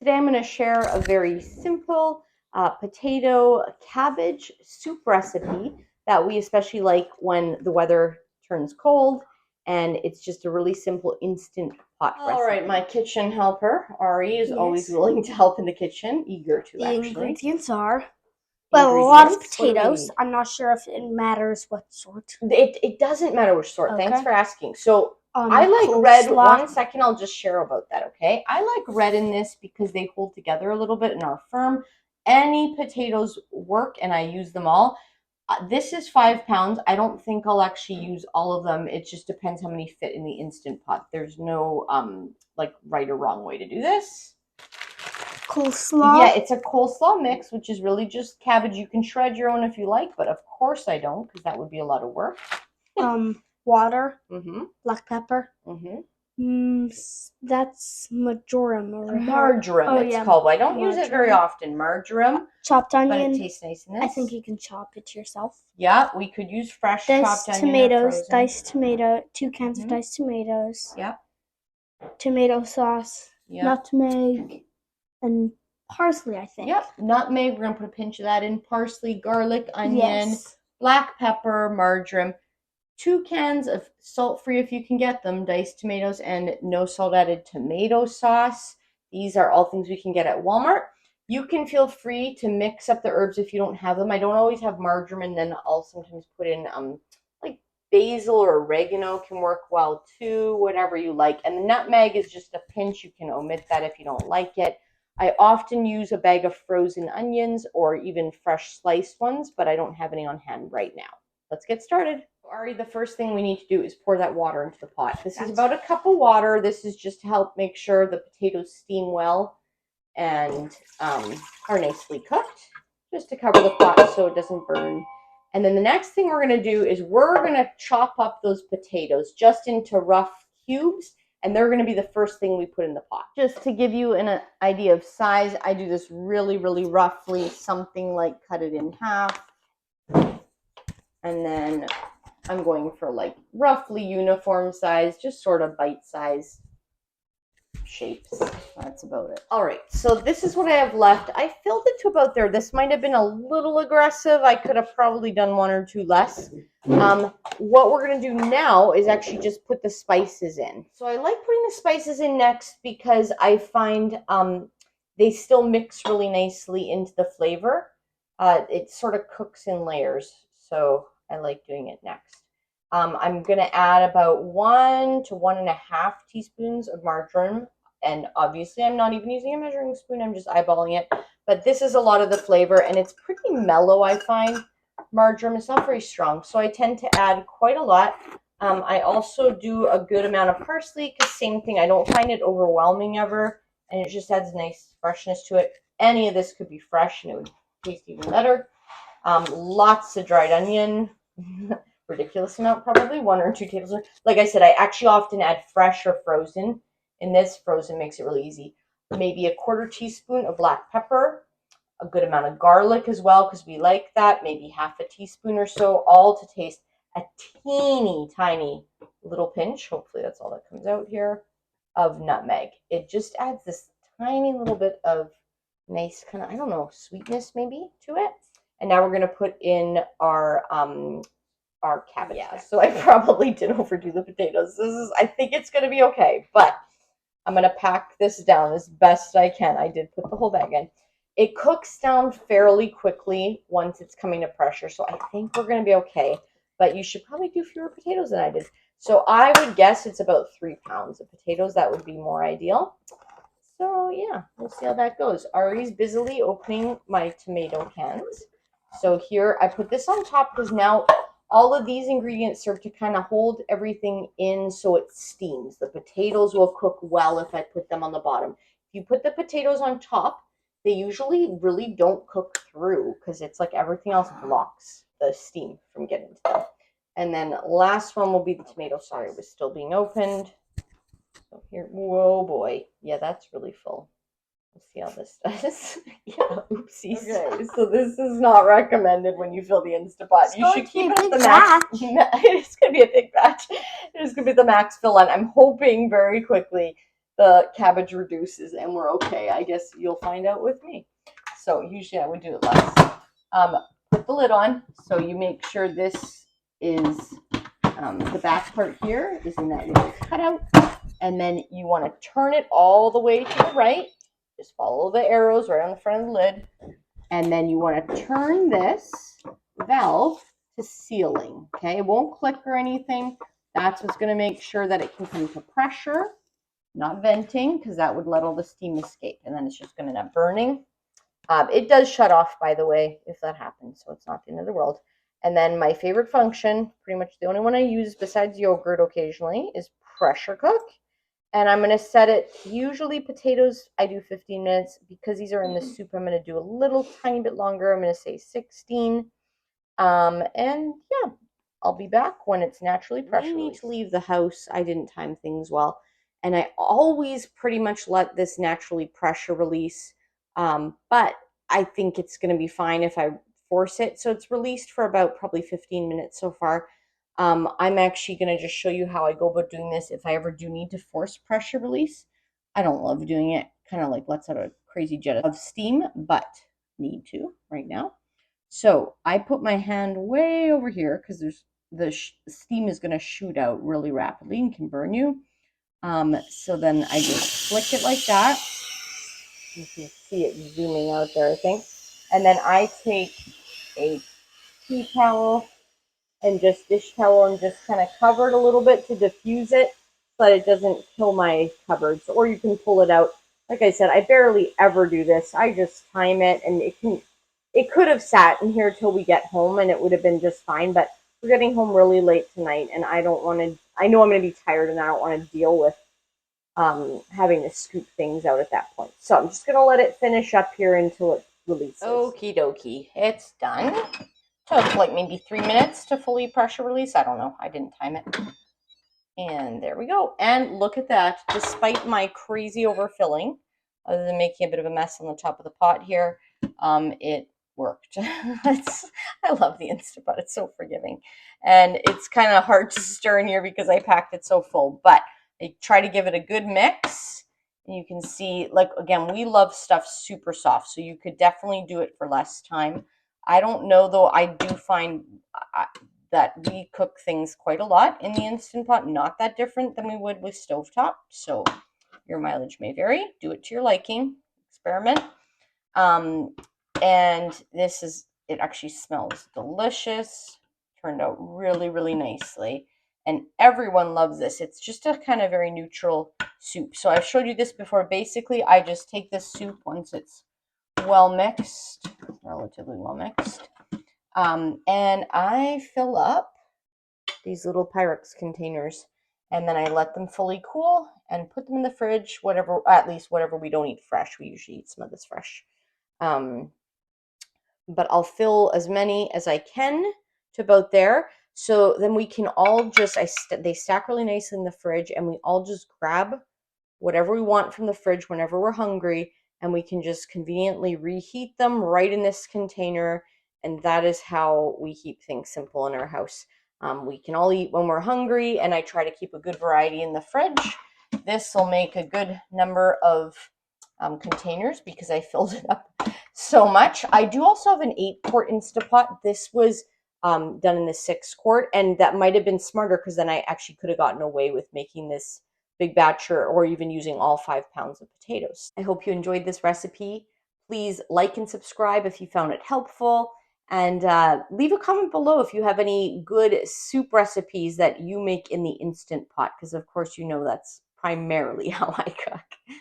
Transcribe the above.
Today I'm going to share a very simple potato cabbage soup recipe that we especially like when the weather turns cold, and it's just a really simple instant pot recipe. All right, my kitchen helper, Ari, is always willing to help in the kitchen, eager to the actually. Ingredients are, well, a lot of potatoes. I'm not sure if it matters what sort. It doesn't matter which sort. Okay. Thanks for asking. So I like red. Coleslaw. 1 second, I'll just share about that, okay? I like red in this because they hold together a little bit and are firm. Any potatoes work, and I use them all. This is 5 pounds. I don't think I'll actually use all of them. It just depends how many fit in the Instant Pot. There's no like right or wrong way to do this. Coleslaw. Yeah, it's a coleslaw mix, which is really just cabbage. You can shred your own if you like, but of course I don't, because that would be a lot of work. Water. Mm-hmm. Black pepper. Mm-hmm. That's marjoram. Marjoram, it's called. I don't use it very often. Marjoram. Chopped onion. But it tastes nice in this. I think you can chop it yourself. Yeah, we could use fresh chopped onion. Tomatoes, diced tomato, 2 cans of diced tomatoes. Yeah. Tomato sauce. Yeah. Nutmeg. And parsley, I think. Yep, nutmeg. We're going to put a pinch of that in. Parsley, garlic, onion, black pepper, marjoram. 2 cans of salt-free, if you can get them, diced tomatoes, and no salt-added tomato sauce. These are all things we can get at Walmart. You can feel free to mix up the herbs if you don't have them. I don't always have marjoram, and then I'll sometimes put in like basil or oregano can work well too, whatever you like. And the nutmeg is just a pinch. You can omit that if you don't like it. I often use a bag of frozen onions or even fresh sliced ones, but I don't have any on hand right now. Let's get started. Ari, the first thing we need to do is pour that water into the pot. This is about a cup of water. This is just to help make sure the potatoes steam well and are nicely cooked, just to cover the pot so it doesn't burn. And then the next thing we're going to do is we're going to chop up those potatoes just into rough cubes, and they're going to be the first thing we put in the pot. Just to give you an idea of size, I do this really, really roughly, something like cut it in half. And then I'm going for like roughly uniform size, just sort of bite-sized shapes. That's about it. All right, so this is what I have left. I filled it to about there. This might have been a little aggressive. I could have probably done 1 or 2 less. What we're going to do now is actually just put the spices in. So I like putting the spices in next because I find they still mix really nicely into the flavor. It sort of cooks in layers, so I like doing it next. I'm going to add about 1 to 1.5 teaspoons of marjoram. And obviously, I'm not even using a measuring spoon. I'm just eyeballing it. But this is a lot of the flavor, and it's pretty mellow, I find. Marjoram is not very strong, so I tend to add quite a lot. I also do a good amount of parsley, because same thing. I don't find it overwhelming ever, and it just adds nice freshness to it. Any of this could be fresh, and it would taste even better. Lots of dried onion. Ridiculous amount, probably 1 or 2 tablespoons. Like I said, I actually often add fresh or frozen. In this, frozen makes it really easy. Maybe a 1/4 teaspoon of black pepper, a good amount of garlic as well, because we like that. Maybe 1/2 teaspoon or so, all to taste. A teeny tiny little pinch, hopefully that's all that comes out here, of nutmeg. It just adds this tiny little bit of nice kind of, I don't know, sweetness maybe to it. And now we're going to put in our cabbage. Yeah, so I probably did overdo the potatoes. I think it's going to be okay, but I'm going to pack this down as best I can. I did put the whole bag in. It cooks down fairly quickly once it's coming to pressure, so I think we're going to be okay, but you should probably do fewer potatoes than I did. So I would guess it's about 3 pounds of potatoes. That would be more ideal. So yeah, we'll see how that goes. Ari's busily opening my tomato cans. So here, I put this on top because now all of these ingredients serve to kind of hold everything in so it steams. The potatoes will cook well if I put them on the bottom. If you put the potatoes on top, they usually really don't cook through because it's like everything else blocks the steam from getting to them. And then last one will be the tomato. Sorry, it was still being opened. So here, whoa boy. Yeah, that's really full. Let's see how this does. Yeah, oopsies. Okay, so this is not recommended when you fill the Instapot. You should keep it at the max. It's going to be a big batch. It is going to be the max fill, and I'm hoping very quickly the cabbage reduces and we're okay. I guess you'll find out with me. So usually I would do it less. Put the lid on, so you make sure this is the back part here is in that little cutout, and then you want to turn it all the way to the right. Just follow the arrows right on the front of the lid, and then you want to turn this valve to sealing. Okay, it won't click or anything. That's what's going to make sure that it can come to pressure, not venting, because that would let all the steam escape, and then it's just going to end up burning. It does shut off, by the way, if that happens, so it's not the end of the world. And then my favorite function, pretty much the only one I use besides yogurt occasionally, is pressure cook. And I'm going to set it, usually potatoes, I do 15 minutes. Because these are in the soup, I'm going to do a little tiny bit longer. I'm going to say 16. And yeah, I'll be back when it's naturally pressure released. I need to leave the house. I didn't time things well. And I always pretty much let this naturally pressure release. But I think it's going to be fine if I force it. So it's released for about probably 15 minutes so far. I'm actually going to just show you how I go about doing this if I ever do need to force pressure release. I don't love doing it. Kind of like lets out a crazy jet of steam, but need to right now. So I put my hand way over here because the steam is going to shoot out really rapidly and can burn you. So then I just flick it like that. You can see it zooming out there, I think. And then I take a tea towel and just dish towel and just kind of cover it a little bit to diffuse it so that it doesn't kill my cupboards. Or you can pull it out. Like I said, I barely ever do this. I just time it, and it could have sat in here till we get home and it would have been just fine. But we're getting home really late tonight, and I know I'm going to be tired, and I don't want to deal with having to scoop things out at that point. So I'm just going to let it finish up here until it releases. Okie dokie, it's done. Took like maybe 3 minutes to fully pressure release. I don't know. I didn't time it. And there we go. And look at that. Despite my crazy overfilling, other than making a bit of a mess on the top of the pot here, it worked. I love the Instant Pot. It's so forgiving. And it's kind of hard to stir in here because I packed it so full. But I try to give it a good mix. And you can see, like, again, we love stuff super soft. So you could definitely do it for less time. I don't know, though. I do find that we cook things quite a lot in the Instant Pot. Not that different than we would with stovetop. So your mileage may vary. Do it to your liking. Experiment. And this is, it actually smells delicious. Turned out really, really nicely. And everyone loves this. It's just a kind of very neutral soup. So I've showed you this before. Basically, I just take this soup once it's well mixed, relatively well mixed, and I fill up these little Pyrex containers, and then I let them fully cool and put them in the fridge, whatever, at least whatever we don't eat fresh. We usually eat some of this fresh. But I'll fill as many as I can to about there. So then we can all just, they stack really nicely in the fridge, and we all just grab whatever we want from the fridge whenever we're hungry, and we can just conveniently reheat them right in this container. And that is how we keep things simple in our house. We can all eat when we're hungry, and I try to keep a good variety in the fridge. This will make a good number of containers because I filled it up so much. I do also have an 8-quart Instapot. This was done in the 6-quart, and that might have been smarter because then I actually could have gotten away with making this big batch or even using all 5 pounds of potatoes. I hope you enjoyed this recipe. Please like and subscribe if you found it helpful, and leave a comment below if you have any good soup recipes that you make in the Instant Pot, because of course you know that's primarily how I cook.